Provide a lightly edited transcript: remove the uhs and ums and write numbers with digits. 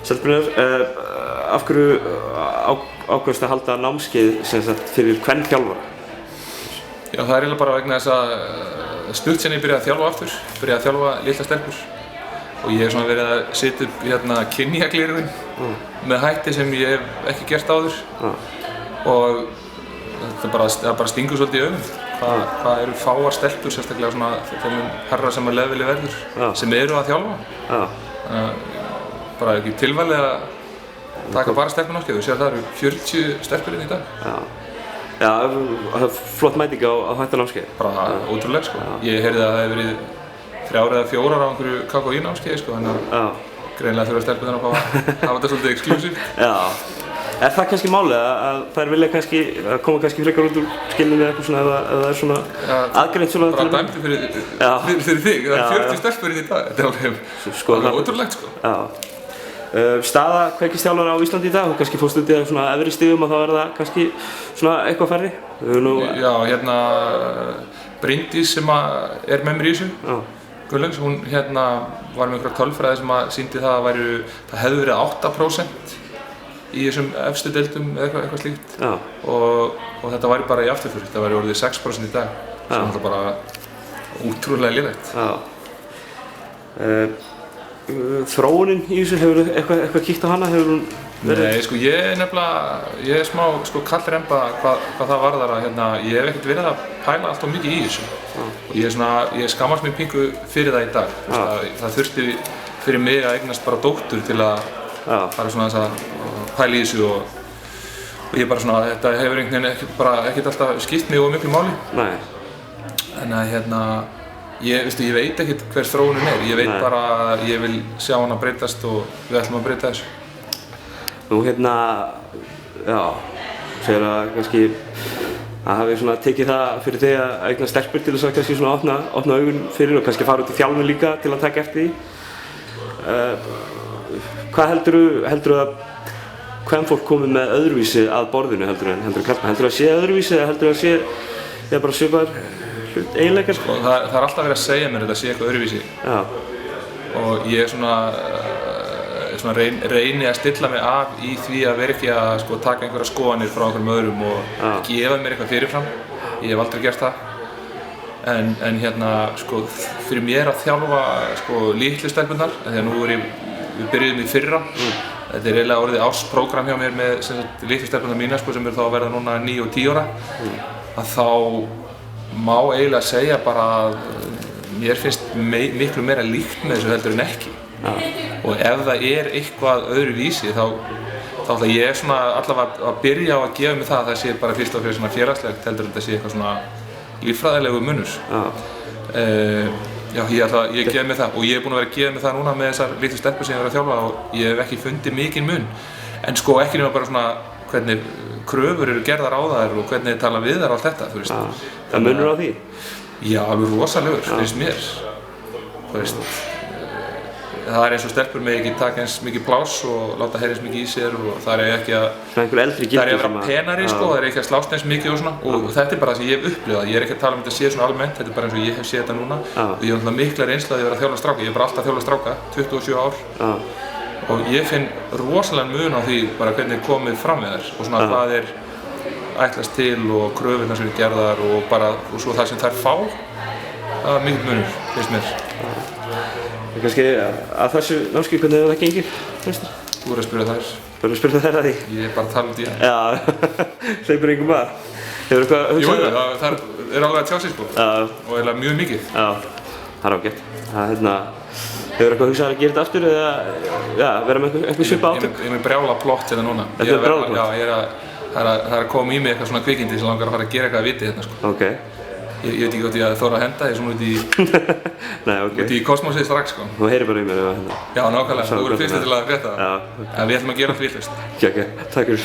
Seltjarnarness, af hverju ákvaðstu að halda námskeið sem sagt fyrir kvenþjálfara? Já, það er eiginlega bara vegna þess að stutt sem ég byrjaði að þjálfa aftur, byrjaði að þjálfa litlar stelpur og ég hef svona verið að setja upp hérna kynjagleraugun með hætti sem ég hef ekki gert áður og það bara stingur svolítið í augun. Hvað eru fáar stelpur, sérstaklega svona þeim herra sem að leveli verður, sem eru að þjálfa. Bara ekki tilvalið að taka bara stelpunámskeið, þú sér það eru 40 stelpur í dag. Já, það er flott mæting á þetta námskeið. Bara ótrúlega sko. Ég heyrði að það hefði verið 3 eða 4 á einhverju KKÍ námskeiði sko, þannig að greinilega þurfa stelpurnar að hafa þetta svolítið exklusíft. Já. Er það kannski málið að þær vilja kannski koma kannski frekar út úr skilninni eða eitthvað svona, eða það er svona aðgreint svona? Bara dæmdi fyrir þig, það er 40 stelpur í dag, þetta er alveg ótrúlegt sko. Já. Staða kveikistjálfara á Íslandi í dag, þú kannski fórst út í svona efri stigum og þá er það kannski svona eitthvað færri? Já, hérna Bryndís sem er með mér í þessu, Gullungs, hún hérna var með einhverja tölfræði sem sýndi það að það hefði verið 8% í þessum efstu deildum eða eitthvað slíkt og þetta væri bara í afturför, þetta væri orðið 6% í dag sem er bara útrúlega lélegt. Þróunin í þessu, hefur þú eitthvað kíkt á hana? Nei, sko ég er smá kallremba hvað það varðar að ég hef ekkert verið að pæla alltaf mikið í þessu og ég skammast mér pingu fyrir það í dag. Það þurfti fyrir mig að eignast bara dóttur til að fara svona þess að pæla í þessu og ég bara svona, þetta hefur einhvern veginn ekkert alltaf skipt mig of miklu máli. Nei. En að ég veit ekkert hver þróunin er, ég veit bara að ég vil sjá hana breytast og við ætlum að breyta þessu. Nú já, segir að kannski að hafi svona tekið það fyrir þig að eignast stelpur til þess að kannski svona opna augun fyrir og kannski fara út í þjálfun líka til að taka eftir því. Hvað heldurðu að kvenfólk komið með öðruvísi að borðinu heldur en karlmenn? Heldurðu að sé öðruvísi eða heldurðu að sé bara svipaðir eiginleikar? Það er alltaf verið að segja mér þetta sé eitthvað öðruvísi. Og ég reyni að stilla mig af í því að vera ekki að taka einhverja skoðanir frá einhverjum öðrum og gefa mér eitthvað fyrirfram. Ég hef aldrei gert það. En fyrir mér að þjálfa litlu stelpurnar, þegar við byrjuðum í fyrra. Þetta er eiginlega orðið ársprógram hjá mér með litlu stelpurnar mína sem eru þá að verða núna 9 og 10 ára. Að þá má eiginlega segja bara að mér finnst miklu meira líkt með þessu heldur en ekki. Og ef það er eitthvað öðruvísi þá ætla ég allavega að byrja á að gefa mig það að það sé bara fyrst og fremst félagslegt heldur en þetta sé eitthvað svona líffræðilegu munur. Já, ég gefi mig það og ég er búinn að vera að gefa mig það núna með þessar litlu stelpur sem ég verið að þjálfa og ég hef ekki fundið mikinn mun. En ekki nema bara svona hvernig kröfur eru gerðar á þær og hvernig tala við þær og allt þetta, þú veist. Það munur á því? Já, alveg rosalegur, finnst mér. Þú veist, það er eins og stelpur með ekki taka eins mikið pláss og láta heyra eins mikið í sér og það er ekki að vera penari, það er ekki að slást eins mikið og svona og þetta er bara það sem ég hef upplifað. Ég er ekki að tala um þetta að sé svona almennt, þetta er bara eins og ég hef séð þetta núna og ég hef mikla reynslu að ég vera að þjálfa stráka. Ég hef bara alltaf að þjálfa stráka, 27 ár og ég finn rosalega mun á því bara hvernig komið fram með þær og svona hvað er ætlast til og kröfurnar sem eru gerðar og svo það sem þær fá, það er mikill munur, finnst mér. Kannski að þessu námskeið, hvernig hefur það gengið, finnst þér? Þú verður að spyrja þær. Þú verður að spyrja þær að því? Ég er bara að tala um því. Já, hleypur engum að. Hefur eitthvað að hugsa það? Jú, það er alveg að tjá sig sko. Og eiginlega mjög mikið. Já, það er ágætt. Hefur eitthvað hugsað að gera þetta aftur eða vera með eitthvað svipað átök? Ég er með brjála plott hérna núna. Þetta er brjála plott? Já, það er að koma í mig eitthvað svona kvikindi sem langar að fara að gera eitthvað að viti hérna sko. Ok. Ég veit ekki hvort ég þóra að henda því svona út í kosmosið strax sko. Þú heyrir bara í mér eða hérna. Já, nákvæmlega. Þú verður fyrst til að frétta það. En við ætlum að gera allt vitlaust. Ok, takk fyrir.